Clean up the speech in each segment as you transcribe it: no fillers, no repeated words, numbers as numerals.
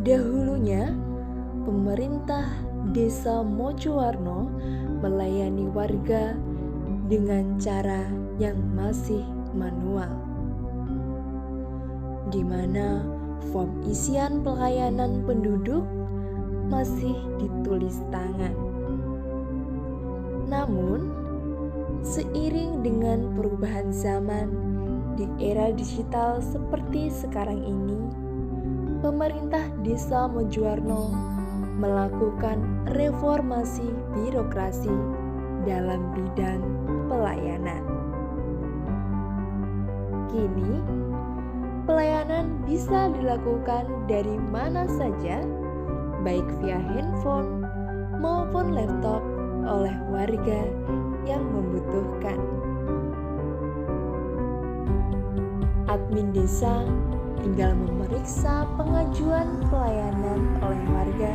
Dahulunya, pemerintah Desa Mojowarno melayani warga dengan cara yang masih manual, di mana form isian pelayanan penduduk masih ditulis tangan. Namun, seiring dengan perubahan zaman di era digital seperti sekarang ini, pemerintah Desa Mojowarno melakukan reformasi birokrasi dalam bidang pelayanan. Kini, pelayanan bisa dilakukan dari mana saja, baik via handphone maupun laptop oleh warga yang membutuhkan. Admin desa tinggal memeriksa pengajuan pelayanan oleh warga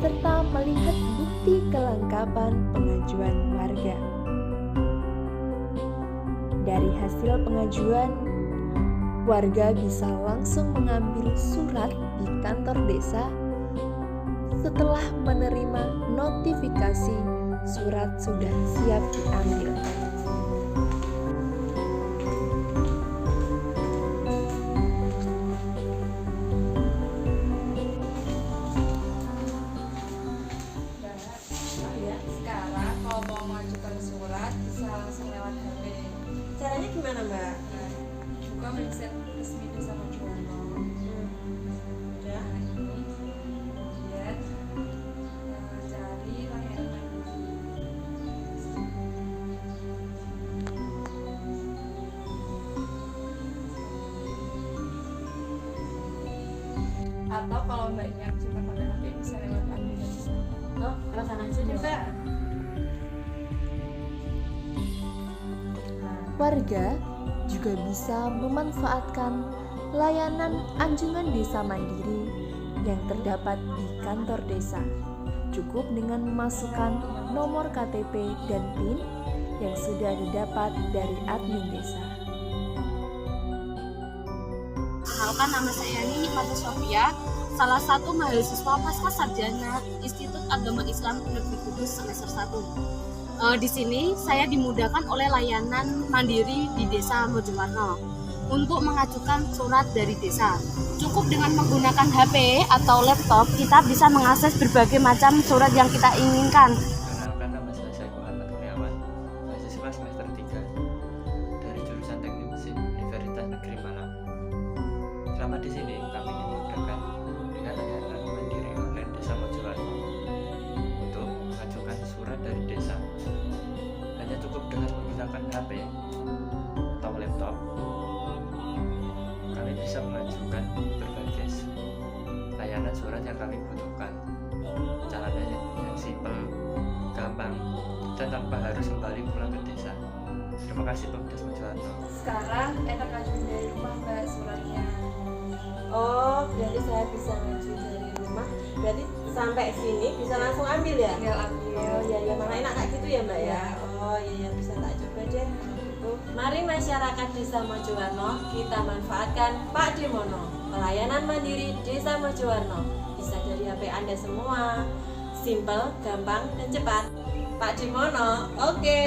serta melihat bukti kelengkapan pengajuan warga. Dari hasil pengajuan, warga bisa langsung mengambil surat di kantor desa setelah menerima notifikasi surat sudah siap diambil. Sekarang kalau mau mengajukan surat bisa langsung lewat HP. Caranya gimana, Mbak? Buka website resmi Desa Mojowarno. Ya. Kemudian cari layanan mandiri. Atau kalau mbaknya cuma pakai HP bisa lewat aplikasi. Oh, lewat sana aja deh, Mbak. Warga juga bisa memanfaatkan layanan anjungan desa mandiri yang terdapat di kantor desa. Cukup dengan memasukkan nomor KTP dan PIN yang sudah didapat dari admin desa. Perkenalkan, nama saya Nini Mata Sofia, salah satu mahasiswa pasca sarjana Institut Agama Islam Negeri Kudus semester 1. Di sini saya dimudahkan oleh layanan mandiri di Desa Mojowarno untuk mengajukan surat dari desa. Cukup dengan menggunakan HP atau laptop, kita bisa mengakses berbagai macam surat yang kita inginkan. Perkenalkan, nama saya Muhammad Kurniawan, mahasiswa semester 3 dari jurusan Teknik Mesin Universitas Negeri Malang. Selama di sini kami dimudahkan dengan layanan mandiri online Desa Mojowarno untuk mengajukan surat dari desa. Hanya cukup dengan menggunakan HP atau laptop, kami bisa mengajukan berbagai layanan surat yang kami butuhkan. Caranya yang simpel, gampang, dan tanpa harus kembali pulang ke desa. Terima kasih Pemda Mojowarno. Sekarang enak ngajuin dari rumah mbak suratnya. Oh, berarti saya bisa ngaju dari rumah. Berarti sampai sini bisa langsung ambil ya? Tinggal ambil. Oh iya, ya malah enak kayak gitu ya, Mbak ya. Oh iya, bisa tak coba deh. Gitu. Mari masyarakat Desa Mojowarno kita manfaatkan Pak Dimono, pelayanan mandiri Desa Mojowarno. Bisa dari HP Anda semua. Simple, gampang, dan cepat. Pak Dimono, oke.